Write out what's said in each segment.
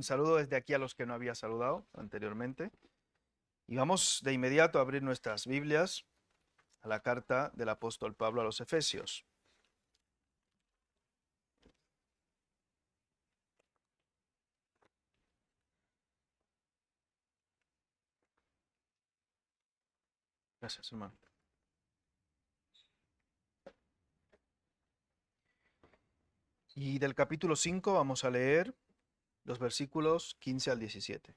Saludo desde aquí a los que no había saludado anteriormente. Y vamos de inmediato a abrir nuestras Biblias a la carta del apóstol Pablo a los Efesios. Gracias, hermano. Y del capítulo 5 vamos a leer los versículos 15 al 17.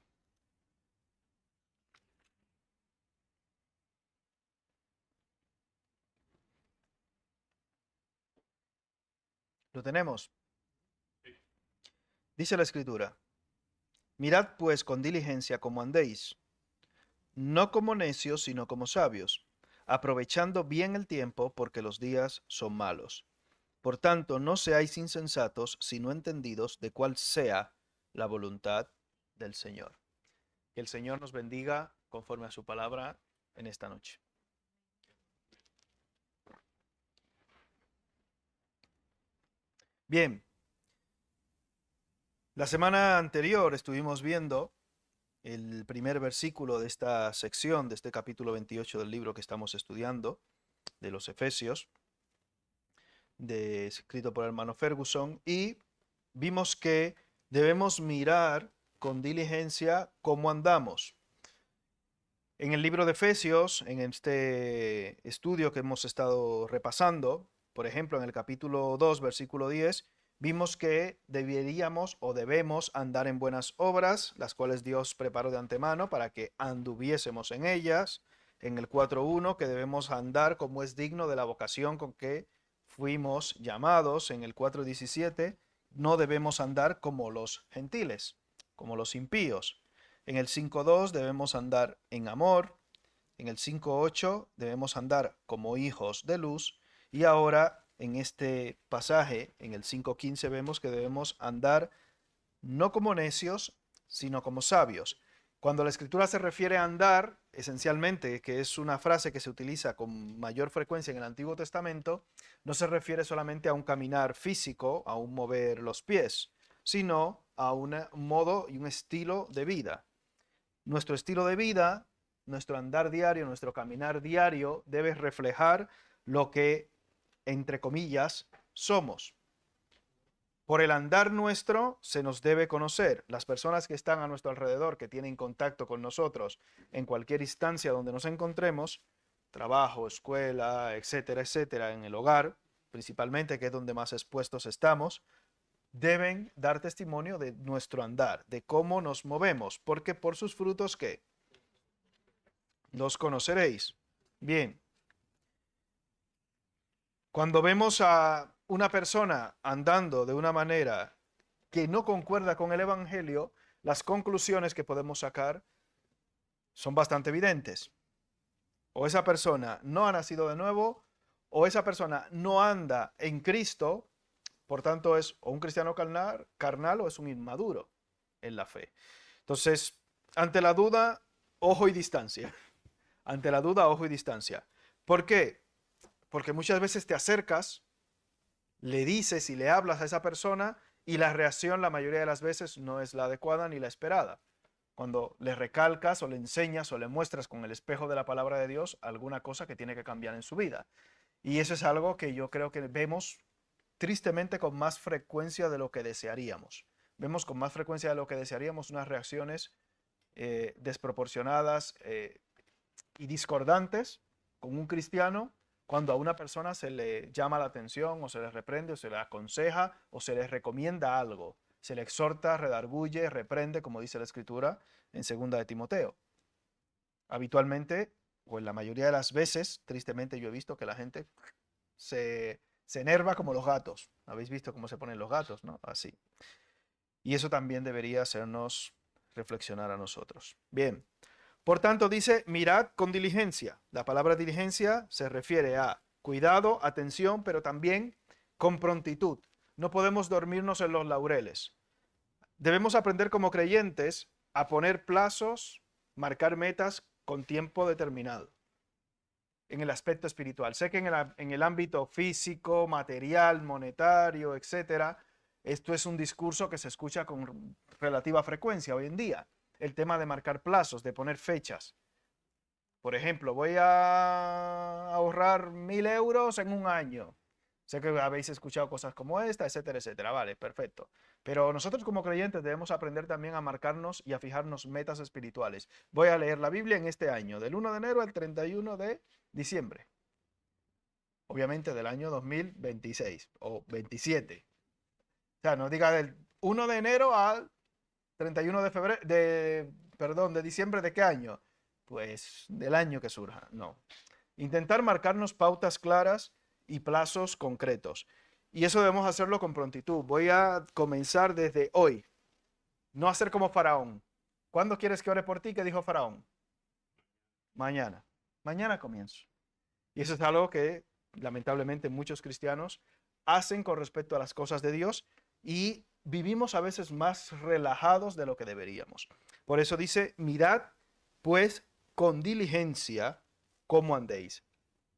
¿Lo tenemos? Dice la Escritura: Mirad pues con diligencia cómo andéis, no como necios, sino como sabios, aprovechando bien el tiempo, porque los días son malos. Por tanto, no seáis insensatos, sino entendidos de cuál sea la voluntad del Señor. Que el Señor nos bendiga conforme a su palabra en esta noche. Bien, la semana anterior estuvimos viendo el primer versículo de esta sección, de este capítulo 28 del libro que estamos estudiando, de los Efesios, escrito por el hermano Ferguson, y vimos que debemos mirar con diligencia cómo andamos. En el libro de Efesios, en este estudio que hemos estado repasando, por ejemplo, en el capítulo 2, versículo 10, vimos que deberíamos o debemos andar en buenas obras, las cuales Dios preparó de antemano para que anduviésemos en ellas. En el 4.1, que debemos andar como es digno de la vocación con que fuimos llamados. En el 4.17, no debemos andar como los gentiles, como los impíos. En el 5.2 debemos andar en amor. En el 5.8 debemos andar como hijos de luz. Y ahora en este pasaje, en el 5.15, vemos que debemos andar no como necios, sino como sabios. Cuando la escritura se refiere a andar, esencialmente, que es una frase que se utiliza con mayor frecuencia en el Antiguo Testamento, no se refiere solamente a un caminar físico, a un mover los pies, sino a un modo y un estilo de vida. Nuestro estilo de vida, nuestro andar diario, nuestro caminar diario debe reflejar lo que, entre comillas, somos. Por el andar nuestro se nos debe conocer. Las personas que están a nuestro alrededor, que tienen contacto con nosotros en cualquier instancia donde nos encontremos, trabajo, escuela, etcétera, etcétera, en el hogar, principalmente, que es donde más expuestos estamos, deben dar testimonio de nuestro andar, de cómo nos movemos, porque por sus frutos, ¿qué? Los conoceréis. Bien, cuando vemos a una persona andando de una manera que no concuerda con el Evangelio, las conclusiones que podemos sacar son bastante evidentes. O esa persona no ha nacido de nuevo, o esa persona no anda en Cristo, por tanto es o un cristiano carnal o es un inmaduro en la fe. Entonces, ante la duda, ojo y distancia. Ante la duda, ojo y distancia. ¿Por qué? Porque muchas veces te acercas, le dices y le hablas a esa persona y la reacción la mayoría de las veces no es la adecuada ni la esperada. Cuando le recalcas o le enseñas o le muestras con el espejo de la palabra de Dios alguna cosa que tiene que cambiar en su vida. Y eso es algo que yo creo que vemos tristemente con más frecuencia de lo que desearíamos. Vemos con más frecuencia de lo que desearíamos unas reacciones desproporcionadas y discordantes con un cristiano cuando a una persona se le llama la atención o se le reprende o se le aconseja o se le recomienda algo. Se le exhorta, redarguye, reprende, como dice la escritura en 2 de Timoteo. Habitualmente, o en la mayoría de las veces, tristemente yo he visto que la gente se enerva como los gatos. ¿Habéis visto cómo se ponen los gatos, no? Así. Y eso también debería hacernos reflexionar a nosotros. Bien, por tanto, dice, mirad con diligencia. La palabra diligencia se refiere a cuidado, atención, pero también con prontitud. No podemos dormirnos en los laureles. Debemos aprender como creyentes a poner plazos, marcar metas con tiempo determinado en el aspecto espiritual. Sé que en el ámbito físico, material, monetario, etcétera, Esto es un discurso que se escucha con relativa frecuencia hoy en día. El tema de marcar plazos, de poner fechas. Por ejemplo, voy a ahorrar 1.000 euros en un año. Sé que habéis escuchado cosas como esta, etcétera, etcétera. Vale, perfecto. Pero nosotros como creyentes debemos aprender también a marcarnos y a fijarnos metas espirituales. Voy a leer la Biblia en este año, del 1 de enero al 31 de diciembre. Obviamente del año 2026 o 27. O sea, no diga del 1 de enero al 31 de febrero, perdón, de diciembre, ¿de qué año? Pues del año que surja. No. Intentar marcarnos pautas claras y plazos concretos. Y eso debemos hacerlo con prontitud. Voy a comenzar desde hoy. No hacer como Faraón. ¿Cuándo quieres que ore por ti? ¿Qué dijo Faraón? Mañana. Mañana comienzo. Y eso es algo que lamentablemente muchos cristianos hacen con respecto a las cosas de Dios y vivimos a veces más relajados de lo que deberíamos. Por eso dice, mirad pues con diligencia cómo andéis.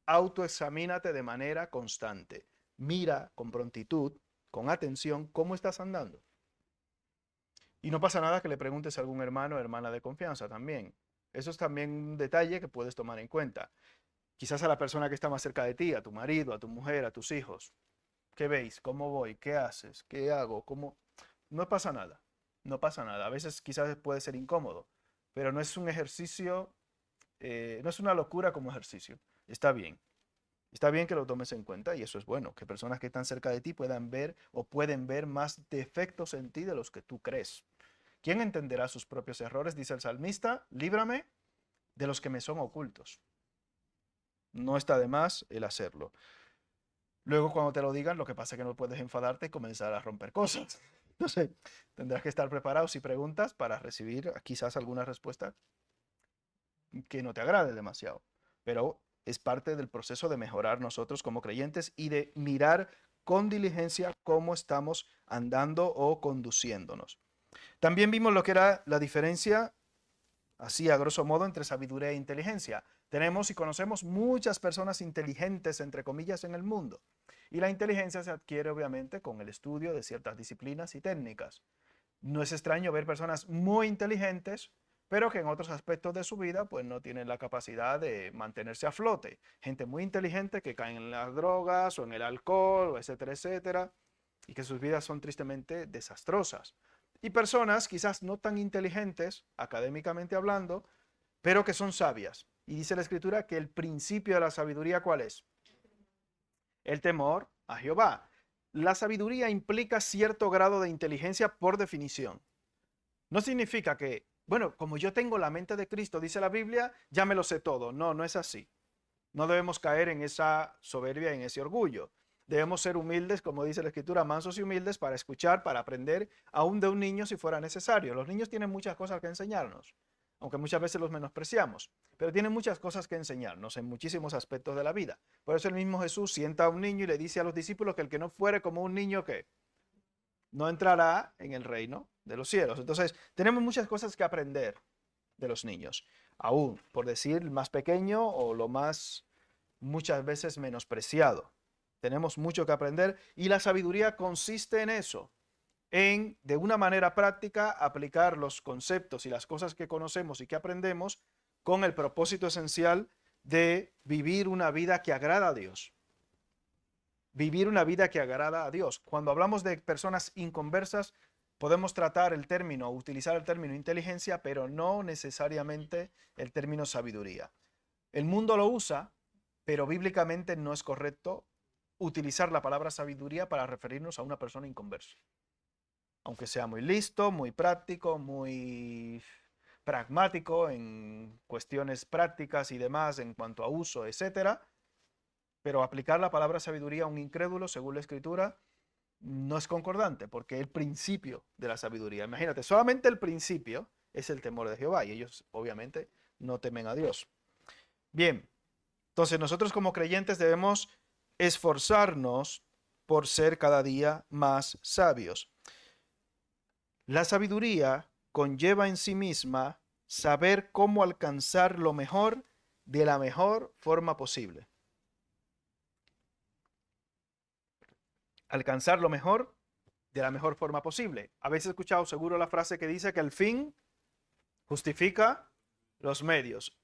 Autoexamínate de manera constante. Mira con prontitud, con atención, cómo estás andando. Y no pasa nada que le preguntes a algún hermano o hermana de confianza también. Eso es también un detalle que puedes tomar en cuenta. Quizás a la persona que está más cerca de ti, a tu marido, a tu mujer, a tus hijos. ¿Qué veis? ¿Cómo voy? ¿Qué haces? ¿Qué hago? ¿Cómo? No pasa nada. No pasa nada. A veces quizás puede ser incómodo, pero no es un ejercicio, no es una locura como ejercicio. Está bien. Está bien que lo tomes en cuenta y eso es bueno, que personas que están cerca de ti puedan ver o pueden ver más defectos en ti de los que tú crees. ¿Quién entenderá sus propios errores? Dice el salmista, líbrame de los que me son ocultos. No está de más el hacerlo. Luego cuando te lo digan, lo que pasa es que no puedes enfadarte y comenzar a romper cosas. Entonces, tendrás que estar preparado si preguntas para recibir quizás alguna respuesta que no te agrade demasiado. Pero es parte del proceso de mejorar nosotros como creyentes y de mirar con diligencia cómo estamos andando o conduciéndonos. También vimos lo que era la diferencia, así a grosso modo, entre sabiduría e inteligencia. Tenemos y conocemos muchas personas inteligentes, entre comillas, en el mundo. Y la inteligencia se adquiere obviamente con el estudio de ciertas disciplinas y técnicas. No es extraño ver personas muy inteligentes, pero que en otros aspectos de su vida pues no tienen la capacidad de mantenerse a flote. Gente muy inteligente que caen en las drogas o en el alcohol, etcétera, etcétera, y que sus vidas son tristemente desastrosas. Y personas quizás no tan inteligentes, académicamente hablando, pero que son sabias. Y dice la Escritura que el principio de la sabiduría, ¿cuál es? El temor a Jehová. La sabiduría implica cierto grado de inteligencia por definición. No significa que, bueno, como yo tengo la mente de Cristo, dice la Biblia, ya me lo sé todo. No, no es así. No debemos caer en esa soberbia, en ese orgullo. Debemos ser humildes, como dice la Escritura, mansos y humildes para escuchar, para aprender, aún de un niño si fuera necesario. Los niños tienen muchas cosas que enseñarnos, aunque muchas veces los menospreciamos, pero tienen muchas cosas que enseñarnos en muchísimos aspectos de la vida. Por eso el mismo Jesús sienta a un niño y le dice a los discípulos que el que no fuere como un niño, ¿qué? No entrará en el reino de los cielos. Entonces, tenemos muchas cosas que aprender de los niños, aún por decir el más pequeño o lo más muchas veces menospreciado. Tenemos mucho que aprender y la sabiduría consiste en eso, en de una manera práctica aplicar los conceptos y las cosas que conocemos y que aprendemos con el propósito esencial de vivir una vida que agrada a Dios. Vivir una vida que agrada a Dios. Cuando hablamos de personas inconversas, podemos tratar el término, utilizar el término inteligencia, pero no necesariamente el término sabiduría. El mundo lo usa, pero bíblicamente no es correcto utilizar la palabra sabiduría para referirnos a una persona inconversa. Aunque sea muy listo, muy práctico, muy pragmático en cuestiones prácticas y demás en cuanto a uso, etcétera, pero aplicar la palabra sabiduría a un incrédulo, según la Escritura, no es concordante, porque el principio de la sabiduría, imagínate, solamente el principio es el temor de Jehová, y ellos obviamente no temen a Dios. Bien, entonces nosotros como creyentes debemos esforzarnos por ser cada día más sabios. La sabiduría conlleva en sí misma saber cómo alcanzar lo mejor de la mejor forma posible. Alcanzar lo mejor de la mejor forma posible. Habéis escuchado seguro la frase que dice que el fin justifica los medios.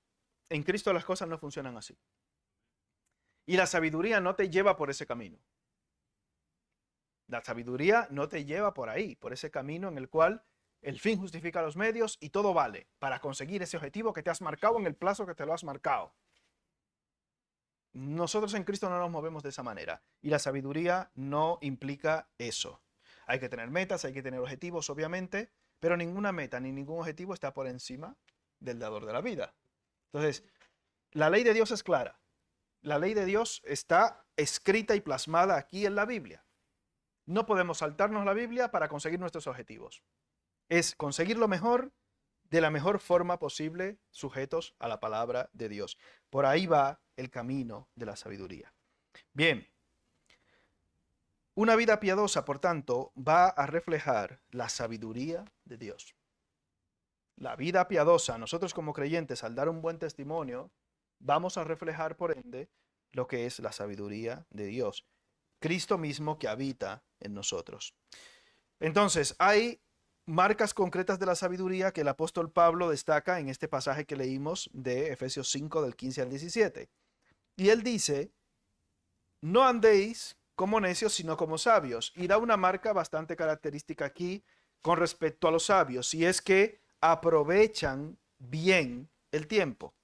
En Cristo las cosas no funcionan así. Y la sabiduría no te lleva por ese camino. La sabiduría no te lleva por ahí, por ese camino en el cual el fin justifica los medios y todo vale para conseguir ese objetivo que te has marcado en el plazo que te lo has marcado. Nosotros en Cristo no nos movemos de esa manera y la sabiduría no implica eso. Hay que tener metas, hay que tener objetivos, obviamente, pero ninguna meta ni ningún objetivo está por encima del dador de la vida. Entonces, la ley de Dios es clara. La ley de Dios está escrita y plasmada aquí en la Biblia. No podemos saltarnos la Biblia para conseguir nuestros objetivos. Es conseguir lo mejor de la mejor forma posible, sujetos a la palabra de Dios. Por ahí va el camino de la sabiduría. Bien, una vida piadosa, por tanto, va a reflejar la sabiduría de Dios. La vida piadosa, nosotros como creyentes, al dar un buen testimonio, vamos a reflejar, por ende, lo que es la sabiduría de Dios. Cristo mismo que habita en nosotros. Entonces, hay marcas concretas de la sabiduría que el apóstol Pablo destaca en este pasaje que leímos de Efesios 5 del 15 al 17. Y él dice, no andéis como necios, sino como sabios. Y da una marca bastante característica aquí con respecto a los sabios, y es que aprovechan bien el tiempo.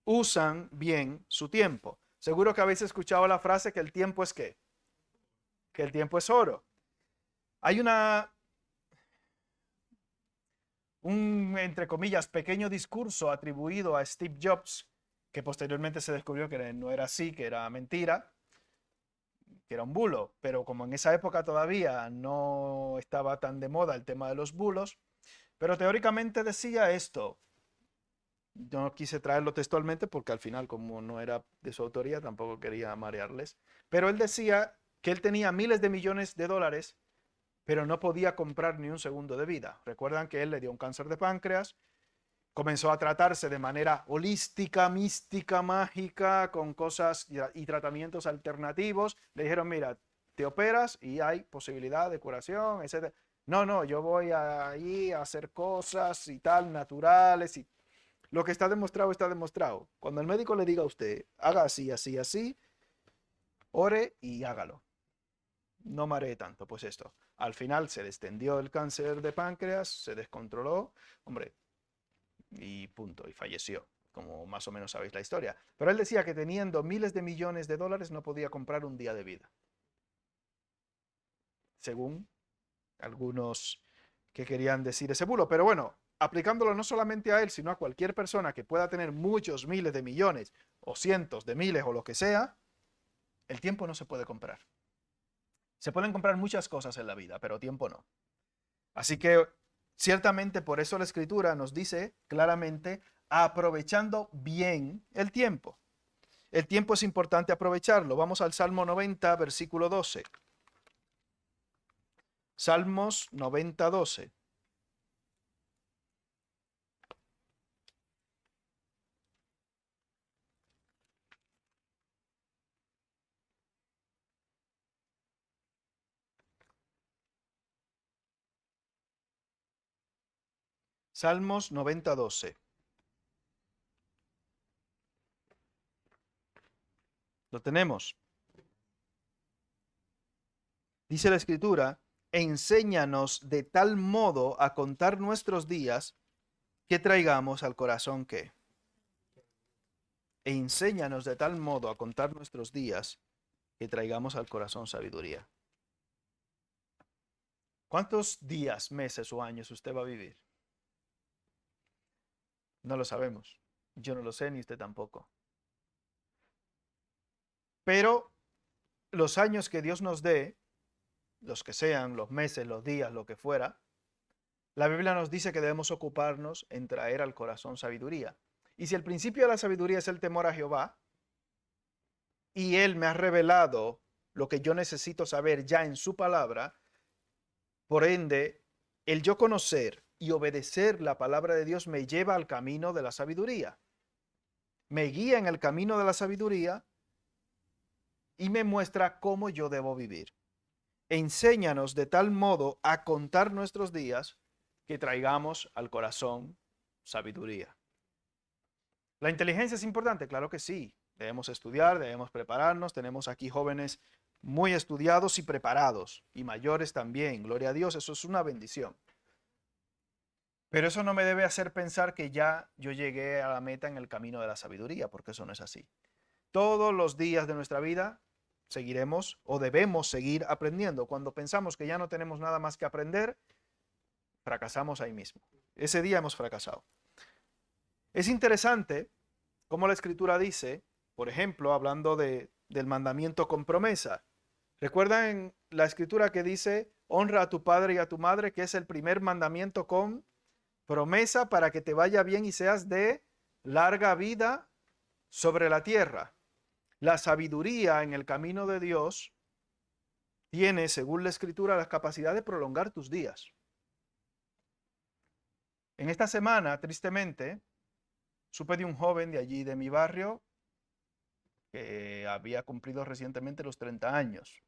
Usan bien su tiempo. Seguro que habéis escuchado la frase que el tiempo es ¿qué? Que el tiempo es oro. Hay un, entre comillas, pequeño discurso atribuido a Steve Jobs, que posteriormente se descubrió que no era así, que era mentira, que era un bulo, pero como en esa época todavía no estaba tan de moda el tema de los bulos, pero teóricamente decía esto. Yo no quise traerlo textualmente porque al final, como no era de su autoría, tampoco quería marearles, pero él decía que él tenía miles de millones de dólares, pero no podía comprar ni un segundo de vida. Recuerdan que él le dio un cáncer de páncreas, comenzó a tratarse de manera holística, mística, mágica, con cosas y tratamientos alternativos. Le dijeron, mira, te operas y hay posibilidad de curación, etc. No, no, yo voy ahí a hacer cosas y tal, naturales. Y lo que está demostrado, está demostrado. Cuando el médico le diga a usted, haga así, así, así, ore y hágalo. No maree tanto, pues esto. Al final se le extendió el cáncer de páncreas, se descontroló, hombre, y punto, y falleció, como más o menos sabéis la historia. Pero él decía que teniendo miles de millones de dólares no podía comprar un día de vida. Según algunos que querían decir ese bulo. Pero bueno, aplicándolo no solamente a él, sino a cualquier persona que pueda tener muchos miles de millones o cientos de miles o lo que sea, el tiempo no se puede comprar. Se pueden comprar muchas cosas en la vida, pero tiempo no. Así que ciertamente por eso la escritura nos dice claramente aprovechando bien el tiempo. El tiempo es importante aprovecharlo. Vamos al Salmo 90, versículo 12. Salmos 90, 12. Salmos 90, 12. Lo tenemos. Dice la escritura, enséñanos de tal modo a contar nuestros días que traigamos al corazón que. Enséñanos de tal modo a contar nuestros días que traigamos al corazón sabiduría. ¿Cuántos días, meses o años usted va a vivir? No lo sabemos. Yo no lo sé, ni usted tampoco. Pero los años que Dios nos dé, los que sean, los meses, los días, lo que fuera, la Biblia nos dice que debemos ocuparnos en traer al corazón sabiduría. Y si el principio de la sabiduría es el temor a Jehová, y Él me ha revelado lo que yo necesito saber ya en su palabra, por ende, el yo conocer y obedecer la palabra de Dios me lleva al camino de la sabiduría. Me guía en el camino de la sabiduría y me muestra cómo yo debo vivir. enséñanos de tal modo a contar nuestros días que traigamos al corazón sabiduría. ¿La inteligencia es importante? Claro que sí. Debemos estudiar, debemos prepararnos. Tenemos aquí jóvenes muy estudiados y preparados, y mayores también. Gloria a Dios, eso es una bendición. Pero eso no me debe hacer pensar que ya yo llegué a la meta en el camino de la sabiduría, porque eso no es así. Todos los días de nuestra vida seguiremos o debemos seguir aprendiendo. Cuando pensamos que ya no tenemos nada más que aprender, fracasamos ahí mismo. Ese día hemos fracasado. Es interesante cómo la Escritura dice, por ejemplo, hablando del mandamiento con promesa. ¿Recuerdan la Escritura que dice, honra a tu padre y a tu madre, que es el primer mandamiento con promesa para que te vaya bien y seas de larga vida sobre la tierra? La sabiduría en el camino de Dios tiene, según la Escritura, la capacidad de prolongar tus días. En esta semana, tristemente, supe de un joven de allí, de mi barrio, que había cumplido recientemente los 30 años.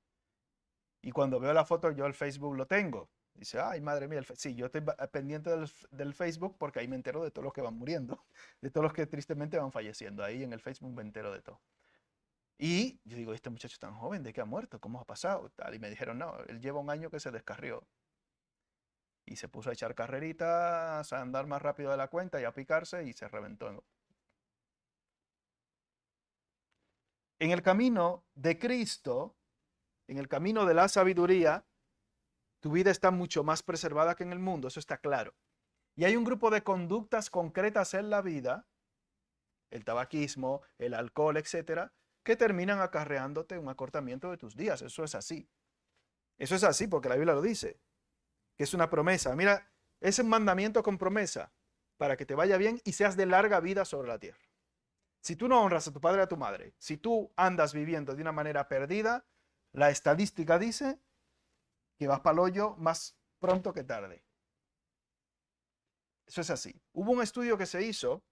Y cuando veo la foto, yo el Facebook lo tengo. Dice, ay, madre mía, sí, yo estoy pendiente del Facebook porque ahí me entero de todos los que van muriendo, de todos los que tristemente van falleciendo. Ahí en el Facebook me entero de todo. Y yo digo, este muchacho es tan joven, ¿de qué ha muerto? ¿Cómo ha pasado? Tal. Y me dijeron, no, él lleva un año que se descarrió. Y se puso a echar carreritas, a andar más rápido de la cuenta y a picarse y se reventó. En el camino de Cristo, en el camino de la sabiduría, tu vida está mucho más preservada que en el mundo, eso está claro. Y hay un grupo de conductas concretas en la vida, el tabaquismo, el alcohol, etcétera, que terminan acarreándote un acortamiento de tus días. Eso es así. Eso es así porque la Biblia lo dice, que es una promesa. Mira, es un mandamiento con promesa para que te vaya bien y seas de larga vida sobre la tierra. Si tú no honras a tu padre y a tu madre, si tú andas viviendo de una manera perdida, la estadística dice que vas para el hoyo más pronto que tarde. Eso es así. Hubo un estudio que se hizo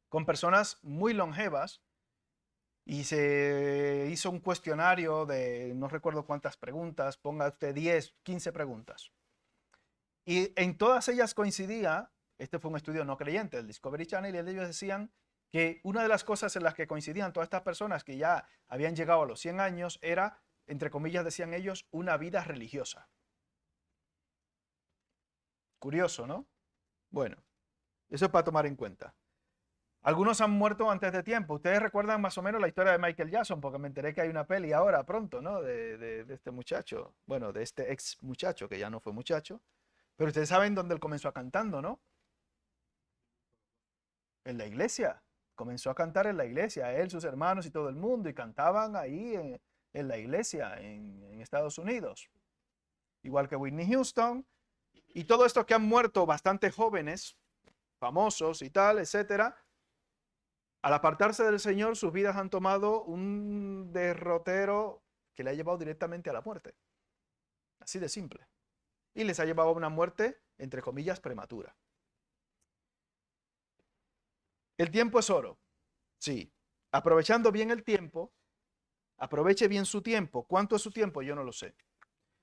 con personas muy longevas y se hizo un cuestionario de no recuerdo cuántas preguntas, ponga usted 10, 15 preguntas. Y en todas ellas coincidía, este fue un estudio no creyente del Discovery Channel, y ellos decían que una de las cosas en las que coincidían todas estas personas que ya habían llegado a los 100 años era, entre comillas decían ellos, una vida religiosa. Curioso, ¿no? Bueno, eso es para tomar en cuenta. Algunos han muerto antes de tiempo. Ustedes recuerdan más o menos la historia de Michael Jackson, porque me enteré que hay una peli ahora pronto, ¿no? De este muchacho, bueno, de este ex muchacho, que ya no fue muchacho. Pero ustedes saben dónde él comenzó a cantando, ¿no? En la iglesia. Comenzó a cantar en la iglesia, él, sus hermanos y todo el mundo, y cantaban ahí en la iglesia en Estados Unidos. Igual que Whitney Houston. Y todo esto que han muerto bastante jóvenes, famosos y tal, etcétera. Al apartarse del Señor, sus vidas han tomado un derrotero que le ha llevado directamente a la muerte. Así de simple. Y les ha llevado a una muerte, entre comillas, prematura. El tiempo es oro. Sí. Aprovechando bien el tiempo, aproveche bien su tiempo. ¿Cuánto es su tiempo? Yo no lo sé.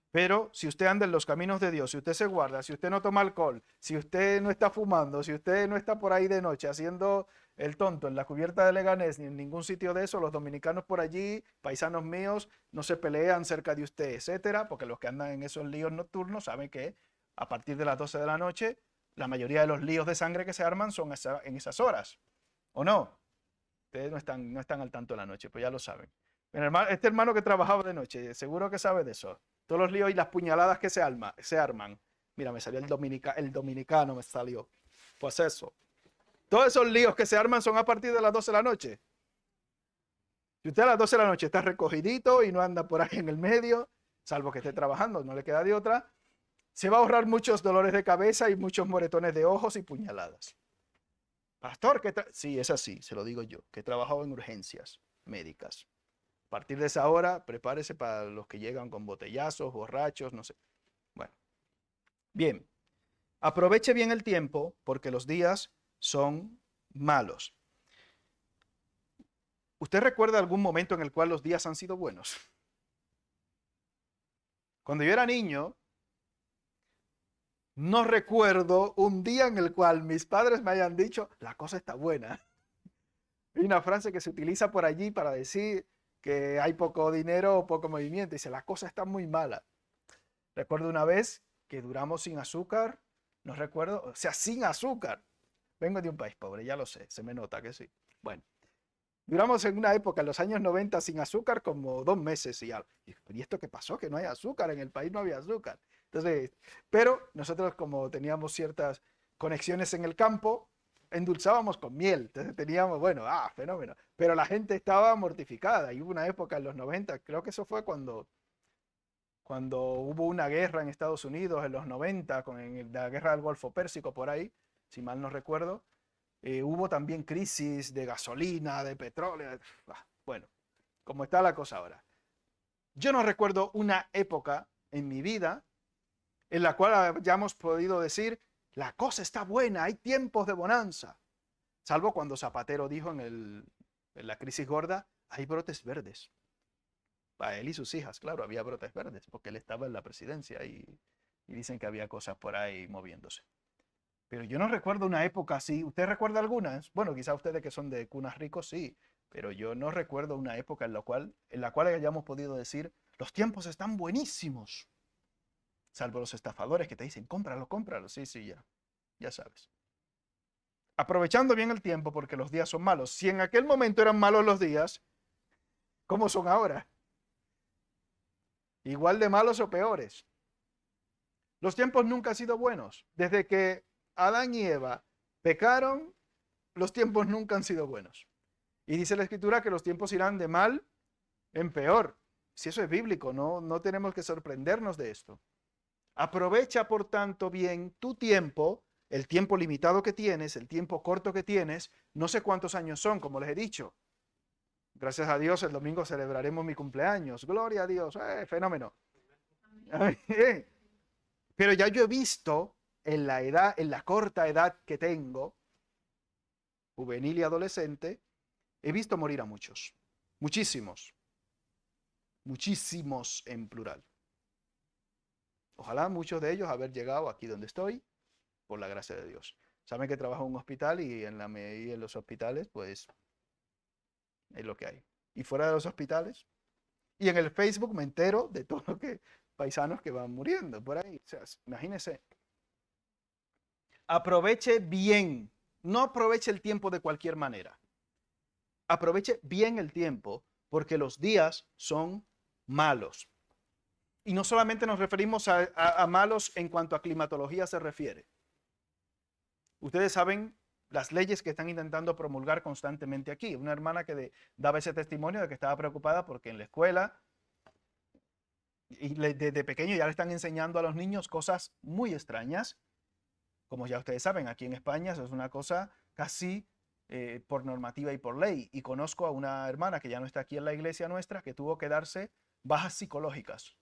Pero si usted anda en los caminos de Dios, si usted se guarda, si usted no toma alcohol, si usted no está fumando, si usted no está por ahí de noche haciendo el tonto en la cubierta de Leganés ni en ningún sitio de eso, los dominicanos por allí, paisanos míos, no se pelean cerca de usted, etcétera, porque los que andan en esos líos nocturnos saben que a partir de las 12 de la noche, la mayoría de los líos de sangre que se arman son en esas horas. ¿O no? Ustedes no están al tanto de la noche, pues ya lo saben. Este hermano que trabajaba de noche, seguro que sabe de eso. Todos los líos y las puñaladas que se arman. Mira, me salió el dominicano, me salió. Pues eso. Todos esos líos que se arman son a partir de las 12 de la noche. Si usted a las 12 de la noche está recogidito y no anda por ahí en el medio, salvo que esté trabajando, no le queda de otra, se va a ahorrar muchos dolores de cabeza y muchos moretones de ojos y puñaladas. Pastor, sí, es así, se lo digo yo, que he trabajado en urgencias médicas. A partir de esa hora, prepárese para los que llegan con botellazos, borrachos, no sé. Bueno, bien. Aproveche bien el tiempo porque los días son malos. ¿Usted recuerda algún momento en el cual los días han sido buenos? Cuando yo era niño, no recuerdo un día en el cual mis padres me hayan dicho, la cosa está buena. Hay una frase que se utiliza por allí para decir que hay poco dinero o poco movimiento. Dice, la cosa está muy mala. Recuerdo una vez que duramos sin azúcar, no recuerdo, o sea, sin azúcar. Vengo de un país pobre, ya lo sé, se me nota que sí. Bueno, duramos en una época, en los años 90, sin azúcar como 2 meses y algo. ¿Y esto qué pasó? Que no hay azúcar, en el país no había azúcar. Entonces, pero nosotros como teníamos ciertas conexiones en el campo, endulzábamos con miel. Entonces teníamos, bueno, fenómeno. Pero la gente estaba mortificada. Y hubo una época en los 90, creo que eso fue cuando hubo una guerra en Estados Unidos en los 90, con la guerra del Golfo Pérsico por ahí, si mal no recuerdo. Hubo también crisis de gasolina, de petróleo. Bueno, como está la cosa ahora. Yo no recuerdo una época en mi vida en la cual hayamos podido decir, la cosa está buena, hay tiempos de bonanza. Salvo cuando Zapatero dijo en la crisis gorda, hay brotes verdes. Para él y sus hijas, claro, había brotes verdes, porque él estaba en la presidencia y dicen que había cosas por ahí moviéndose. Pero yo no recuerdo una época así. ¿Usted recuerda algunas? Bueno, quizá ustedes que son de cunas ricos, sí, pero yo no recuerdo una época en la cual hayamos podido decir, los tiempos están buenísimos. Salvo los estafadores que te dicen, cómpralo, cómpralo. Sí, sí, ya sabes. Aprovechando bien el tiempo porque los días son malos. Si en aquel momento eran malos los días, ¿cómo son ahora? Igual de malos o peores. Los tiempos nunca han sido buenos. Desde que Adán y Eva pecaron, los tiempos nunca han sido buenos. Y dice la escritura que los tiempos irán de mal en peor. Si eso es bíblico, no tenemos que sorprendernos de esto. Aprovecha, por tanto, bien tu tiempo, el tiempo limitado que tienes, el tiempo corto que tienes. No sé cuántos años son, como les he dicho. Gracias a Dios, el domingo celebraremos mi cumpleaños. Gloria a Dios, fenómeno. Pero ya yo he visto en la corta edad que tengo, juvenil y adolescente, he visto morir a muchos. Muchísimos. Muchísimos en plural. Ojalá muchos de ellos haber llegado aquí donde estoy por la gracia de Dios. Saben que trabajo en un hospital y en los hospitales, pues, es lo que hay. Y fuera de los hospitales, y en el Facebook me entero de todo lo que paisanos que van muriendo por ahí. O sea, imagínense. Aproveche bien, no aproveche el tiempo de cualquier manera. Aproveche bien el tiempo porque los días son malos. Y no solamente nos referimos a malos en cuanto a climatología se refiere. Ustedes saben las leyes que están intentando promulgar constantemente aquí. Una hermana que daba ese testimonio de que estaba preocupada porque en la escuela y desde pequeño ya le están enseñando a los niños cosas muy extrañas. Como ya ustedes saben, aquí en España eso es una cosa casi por normativa y por ley. Y conozco a una hermana que ya no está aquí en la iglesia nuestra que tuvo que darse bajas psicológicas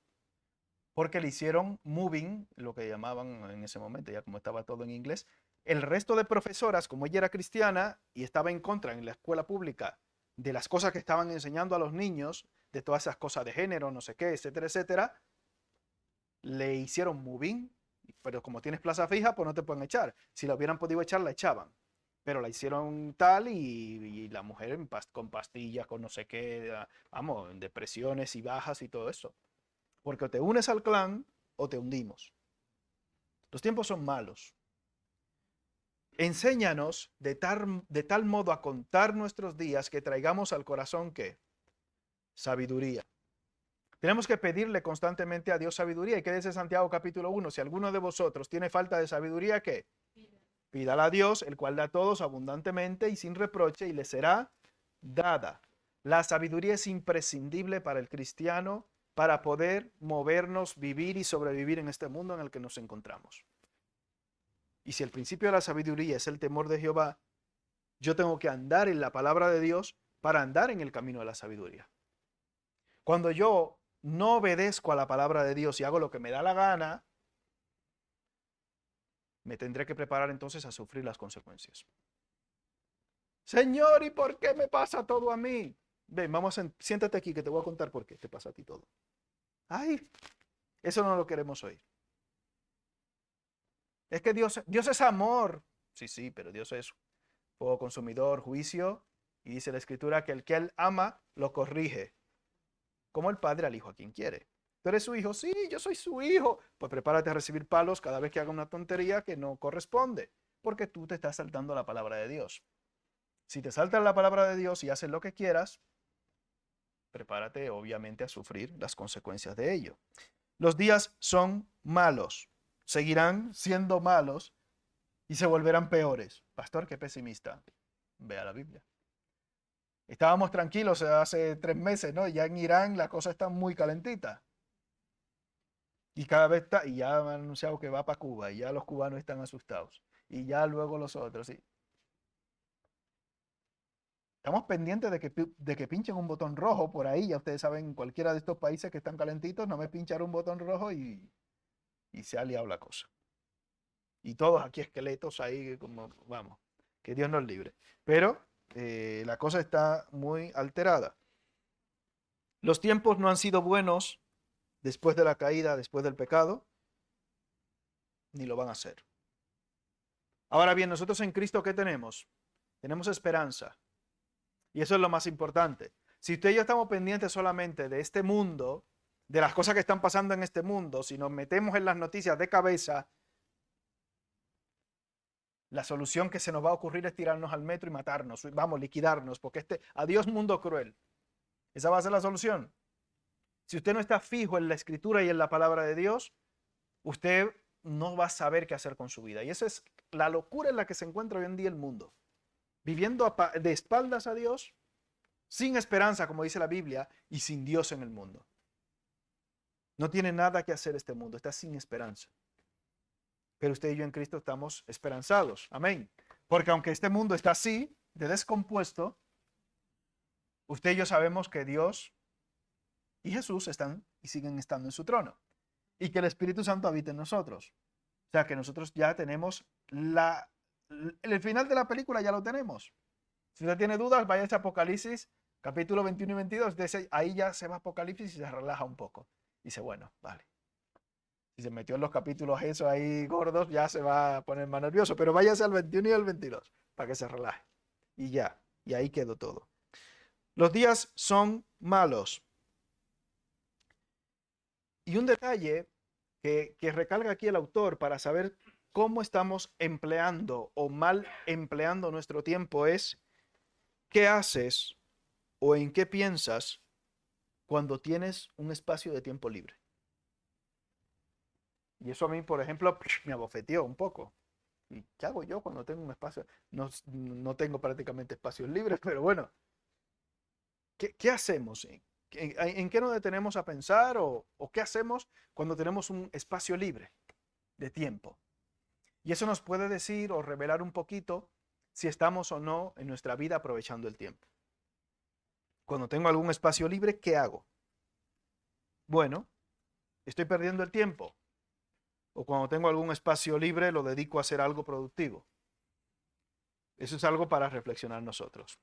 porque le hicieron moving, lo que llamaban en ese momento, ya como estaba todo en inglés. El resto de profesoras, como ella era cristiana y estaba en contra en la escuela pública de las cosas que estaban enseñando a los niños, de todas esas cosas de género, no sé qué, etcétera, etcétera, le hicieron moving, pero como tienes plaza fija, pues no te pueden echar. Si la hubieran podido echar, la echaban. Pero la hicieron tal y la mujer con pastillas, con no sé qué, vamos, en depresiones y bajas y todo eso. Porque o te unes al clan o te hundimos. Los tiempos son malos. Enséñanos de tal modo a contar nuestros días que traigamos al corazón ¿qué? Sabiduría. Tenemos que pedirle constantemente a Dios sabiduría. Y qué dice Santiago capítulo 1, si alguno de vosotros tiene falta de sabiduría, ¿qué? Pídala a Dios, el cual da a todos abundantemente y sin reproche, y le será dada. La sabiduría es imprescindible para el cristiano para poder movernos, vivir y sobrevivir en este mundo en el que nos encontramos. Y si el principio de la sabiduría es el temor de Jehová, yo tengo que andar en la palabra de Dios para andar en el camino de la sabiduría. Cuando yo no obedezco a la palabra de Dios y hago lo que me da la gana, me tendré que preparar entonces a sufrir las consecuencias. Señor, ¿y por qué me pasa todo a mí? Ven, siéntate aquí que te voy a contar por qué te pasa a ti todo. Ay, Eso no lo queremos oír. Es que Dios es amor. Sí, sí, pero Dios es fuego consumidor, juicio. Y dice la Escritura que el que él ama, lo corrige. Como el padre al hijo a quien quiere. ¿Tú eres su hijo? Sí, yo soy su hijo. Pues prepárate a recibir palos cada vez que haga una tontería que no corresponde. Porque tú te estás saltando la palabra de Dios. Si te saltas la palabra de Dios y haces lo que quieras, prepárate obviamente a sufrir las consecuencias de ello. Los días son malos. Seguirán siendo malos y se volverán peores. Pastor, qué pesimista. Vea la Biblia. Estábamos tranquilos hace 3 meses, ¿no? Ya en Irán la cosa está muy calentita. Y cada vez está, y ya han anunciado que va para Cuba, y ya los cubanos están asustados. Y ya luego los otros, sí. Estamos pendientes de que pinchen un botón rojo por ahí. Ya ustedes saben, en cualquiera de estos países que están calentitos, no me pinchar un botón rojo y se ha liado la cosa. Y todos aquí esqueletos ahí, como, vamos, que Dios nos libre. Pero la cosa está muy alterada. Los tiempos no han sido buenos después de la caída, después del pecado, ni lo van a ser. Ahora bien, nosotros en Cristo, ¿qué tenemos? Tenemos esperanza. Y eso es lo más importante. Si usted y yo estamos pendientes solamente de este mundo, de las cosas que están pasando en este mundo, si nos metemos en las noticias de cabeza, la solución que se nos va a ocurrir es tirarnos al metro y matarnos, vamos, liquidarnos, porque adiós mundo cruel. Esa va a ser la solución. Si usted no está fijo en la escritura y en la palabra de Dios, usted no va a saber qué hacer con su vida. Y esa es la locura en la que se encuentra hoy en día el mundo. Viviendo de espaldas a Dios, sin esperanza, como dice la Biblia, y sin Dios en el mundo. No tiene nada que hacer este mundo, está sin esperanza. Pero usted y yo en Cristo estamos esperanzados. Amén. Porque aunque este mundo está así, de descompuesto, usted y yo sabemos que Dios y Jesús están y siguen estando en su trono. Y que el Espíritu Santo habita en nosotros. O sea que nosotros ya tenemos el final de la película, ya lo tenemos. Si usted tiene dudas, vaya a Apocalipsis, capítulo 21 y 22. Ahí ya se va Apocalipsis y se relaja un poco. Dice, bueno, vale. Si se metió en los capítulos esos ahí gordos, ya se va a poner más nervioso. Pero váyase al 21 y al 22 para que se relaje. Y ya, y ahí quedó todo. Los días son malos. Y un detalle que recalca aquí el autor para saber cómo estamos empleando o mal empleando nuestro tiempo es qué haces o en qué piensas cuando tienes un espacio de tiempo libre. Y eso a mí, por ejemplo, me abofeteó un poco. ¿Y qué hago yo cuando tengo un espacio? No, no tengo prácticamente espacios libres, pero bueno, ¿qué hacemos? ¿En qué nos detenemos a pensar o qué hacemos cuando tenemos un espacio libre de tiempo? Y eso nos puede decir o revelar un poquito si estamos o no en nuestra vida aprovechando el tiempo. Cuando tengo algún espacio libre, ¿qué hago? Bueno, estoy perdiendo el tiempo. O cuando tengo algún espacio libre, lo dedico a hacer algo productivo. Eso es algo para reflexionar nosotros.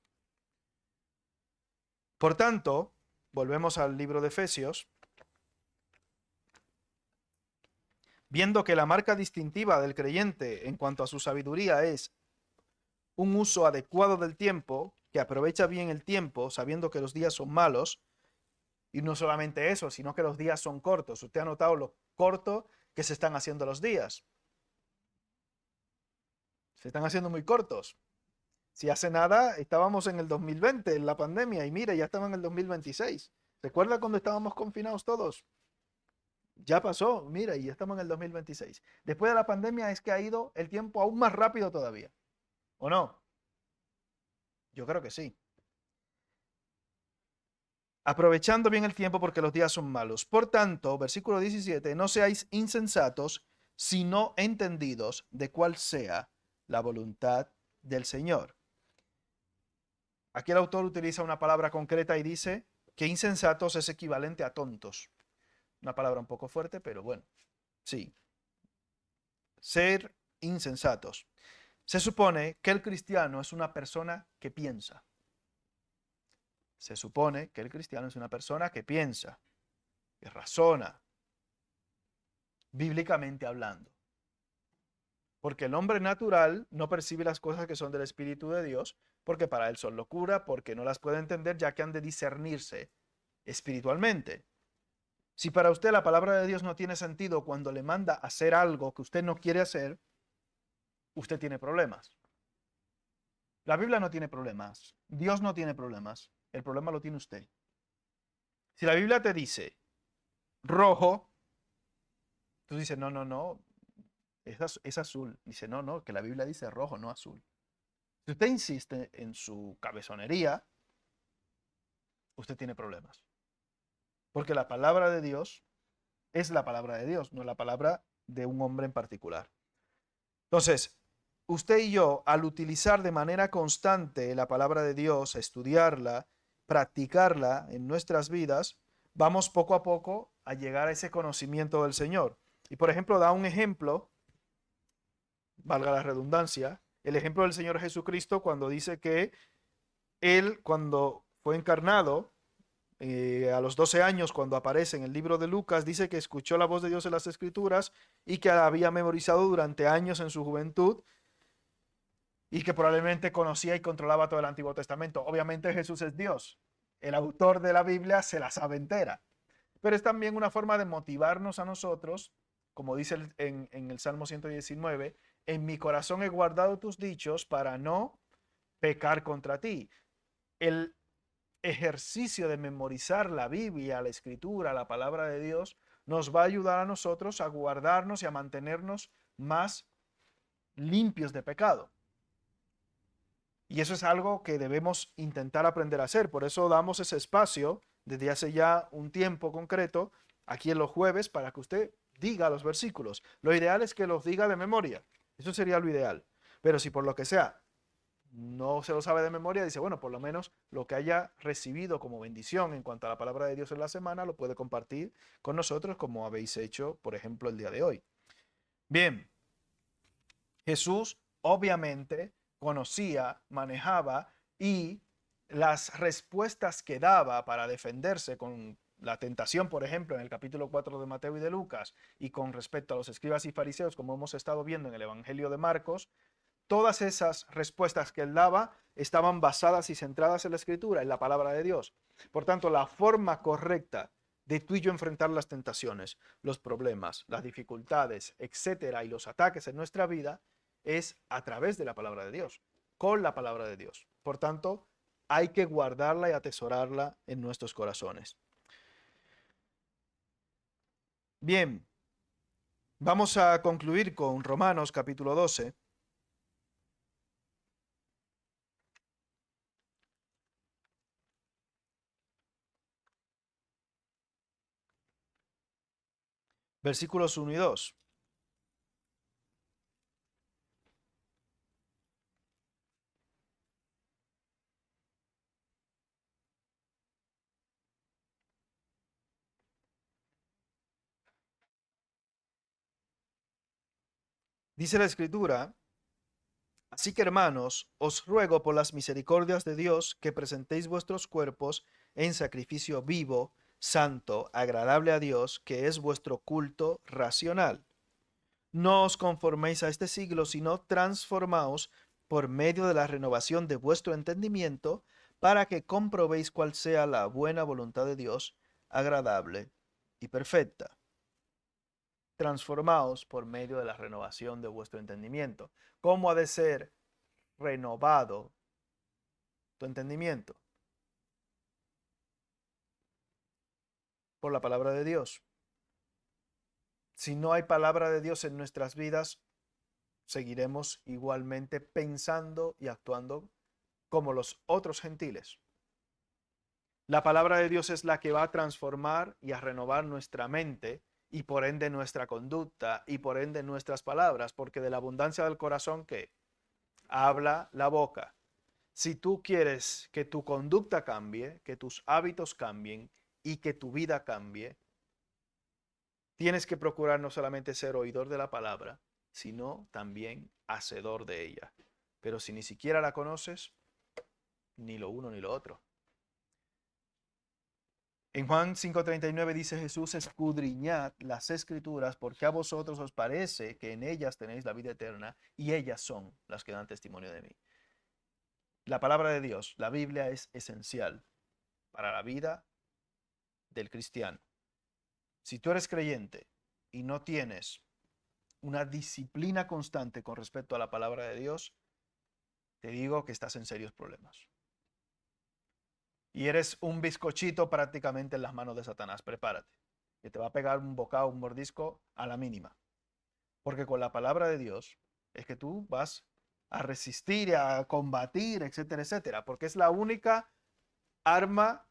Por tanto, volvemos al libro de Efesios, viendo que la marca distintiva del creyente en cuanto a su sabiduría es un uso adecuado del tiempo, que aprovecha bien el tiempo, sabiendo que los días son malos, y no solamente eso, sino que los días son cortos. Usted ha notado lo corto que se están haciendo los días. Se están haciendo muy cortos. Si hace nada, estábamos en el 2020, en la pandemia, y mire, ya estamos en el 2026. ¿Recuerda cuando estábamos confinados todos? Ya pasó, mira, y ya estamos en el 2026. Después de la pandemia es que ha ido el tiempo aún más rápido todavía. ¿O no? Yo creo que sí. Aprovechando bien el tiempo porque los días son malos. Por tanto, versículo 17, no seáis insensatos, sino entendidos de cuál sea la voluntad del Señor. Aquí el autor utiliza una palabra concreta y dice que insensatos es equivalente a tontos. Una palabra un poco fuerte, pero bueno, sí. Ser insensatos. Se supone que el cristiano es una persona que piensa. Se supone que el cristiano es una persona que piensa, que razona, bíblicamente hablando. Porque el hombre natural no percibe las cosas que son del Espíritu de Dios, porque para él son locura, porque no las puede entender, ya que han de discernirse espiritualmente. Si para usted la palabra de Dios no tiene sentido cuando le manda a hacer algo que usted no quiere hacer, usted tiene problemas. La Biblia no tiene problemas. Dios no tiene problemas. El problema lo tiene usted. Si la Biblia te dice rojo, tú dices, no, no, no, es azul. Dice, no, no, que la Biblia dice rojo, no azul. Si usted insiste en su cabezonería, usted tiene problemas. Porque la palabra de Dios es la palabra de Dios, no la palabra de un hombre en particular. Entonces, usted y yo, al utilizar de manera constante la palabra de Dios, estudiarla, practicarla en nuestras vidas, vamos poco a poco a llegar a ese conocimiento del Señor. Y por ejemplo, da un ejemplo, valga la redundancia, el ejemplo del Señor Jesucristo cuando dice que Él, cuando fue encarnado, a los 12 años, cuando aparece en el libro de Lucas, dice que escuchó la voz de Dios en las Escrituras y que la había memorizado durante años en su juventud y que probablemente conocía y controlaba todo el Antiguo Testamento. Obviamente Jesús es Dios. El autor de la Biblia se la sabe entera. Pero es también una forma de motivarnos a nosotros, como dice en el Salmo 119, en mi corazón he guardado tus dichos para no pecar contra ti. El ejercicio de memorizar la Biblia, la Escritura, la palabra de Dios, nos va a ayudar a nosotros a guardarnos y a mantenernos más limpios de pecado. Y eso es algo que debemos intentar aprender a hacer. Por eso damos ese espacio desde hace ya un tiempo concreto, aquí en los jueves, para que usted diga los versículos. Lo ideal es que los diga de memoria. Eso sería lo ideal. Pero si por lo que sea no se lo sabe de memoria, dice, bueno, por lo menos lo que haya recibido como bendición en cuanto a la palabra de Dios en la semana, lo puede compartir con nosotros como habéis hecho, por ejemplo, el día de hoy. Bien, Jesús obviamente conocía, manejaba y las respuestas que daba para defenderse con la tentación, por ejemplo, en el capítulo 4 de Mateo y de Lucas, y con respecto a los escribas y fariseos, como hemos estado viendo en el Evangelio de Marcos, todas esas respuestas que él daba estaban basadas y centradas en la Escritura, en la palabra de Dios. Por tanto, la forma correcta de tú y yo enfrentar las tentaciones, los problemas, las dificultades, etcétera, y los ataques en nuestra vida es a través de la palabra de Dios, con la palabra de Dios. Por tanto, hay que guardarla y atesorarla en nuestros corazones. Bien, vamos a concluir con Romanos capítulo 12. Versículos 1 y 2. Dice la Escritura: así que, hermanos, os ruego por las misericordias de Dios que presentéis vuestros cuerpos en sacrificio vivo, santo, agradable a Dios, que es vuestro culto racional. No os conforméis a este siglo, sino transformaos por medio de la renovación de vuestro entendimiento, para que comprobéis cuál sea la buena voluntad de Dios, agradable y perfecta. Transformaos por medio de la renovación de vuestro entendimiento. ¿Cómo ha de ser renovado tu entendimiento? Por la palabra de Dios. Si no hay palabra de Dios en nuestras vidas, seguiremos igualmente pensando y actuando como los otros gentiles. La palabra de Dios es la que va a transformar y a renovar nuestra mente y por ende nuestra conducta y por ende nuestras palabras, porque de la abundancia del corazón que habla la boca. Si tú quieres que tu conducta cambie, que tus hábitos cambien y que tu vida cambie, tienes que procurar no solamente ser oidor de la palabra, sino también hacedor de ella. Pero si ni siquiera la conoces, ni lo uno ni lo otro. En Juan 5:39 dice Jesús, escudriñad las escrituras porque a vosotros os parece que en ellas tenéis la vida eterna y ellas son las que dan testimonio de mí. La palabra de Dios, la Biblia, es esencial para la vida del cristiano. Si tú eres creyente y no tienes una disciplina constante con respecto a la palabra de Dios, te digo que estás en serios problemas. Y eres un bizcochito prácticamente en las manos de Satanás. Prepárate, que te va a pegar un bocado, un mordisco a la mínima. Porque con la palabra de Dios es que tú vas a resistir, a combatir, etcétera, etcétera. Porque es la única arma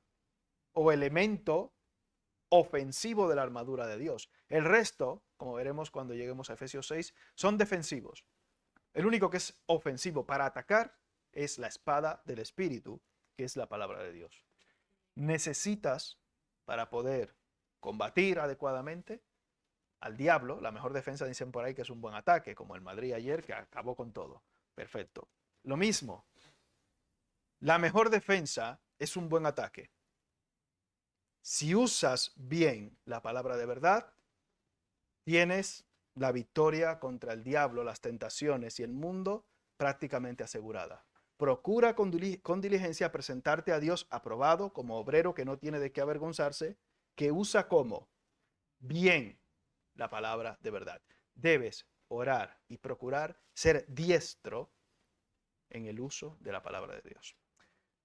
o elemento ofensivo de la armadura de Dios. El resto, como veremos cuando lleguemos a Efesios 6, son defensivos. El único que es ofensivo para atacar es la espada del Espíritu, que es la palabra de Dios. Necesitas, para poder combatir adecuadamente al diablo, la mejor defensa dicen por ahí que es un buen ataque, como el Madrid ayer que acabó con todo. Perfecto. Lo mismo, la mejor defensa es un buen ataque. Si usas bien la palabra de verdad, tienes la victoria contra el diablo, las tentaciones y el mundo prácticamente asegurada. Procura con diligencia presentarte a Dios aprobado como obrero que no tiene de qué avergonzarse, que usa como bien la palabra de verdad. Debes orar y procurar ser diestro en el uso de la palabra de Dios.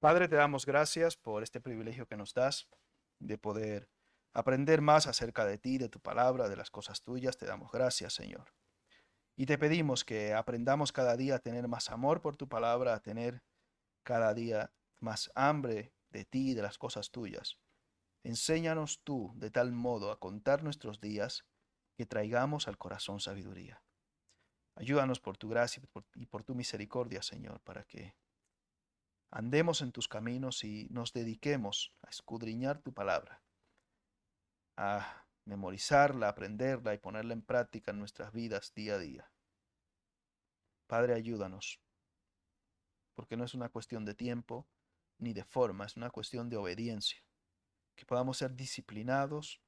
Padre, te damos gracias por este privilegio que nos das de poder aprender más acerca de ti, de tu palabra, de las cosas tuyas. Te damos gracias, Señor. Y te pedimos que aprendamos cada día a tener más amor por tu palabra, a tener cada día más hambre de ti y de las cosas tuyas. Enséñanos tú de tal modo a contar nuestros días que traigamos al corazón sabiduría. Ayúdanos por tu gracia y por tu misericordia, Señor, para que andemos en tus caminos y nos dediquemos a escudriñar tu palabra, a memorizarla, aprenderla y ponerla en práctica en nuestras vidas día a día. Padre, ayúdanos, porque no es una cuestión de tiempo ni de forma, es una cuestión de obediencia. Que podamos ser disciplinados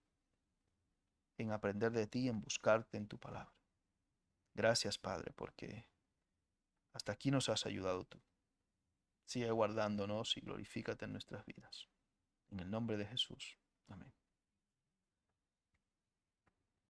en aprender de ti, en buscarte en tu palabra. Gracias, Padre, porque hasta aquí nos has ayudado tú. Sigue guardándonos y glorifícate en nuestras vidas. En el nombre de Jesús. Amén.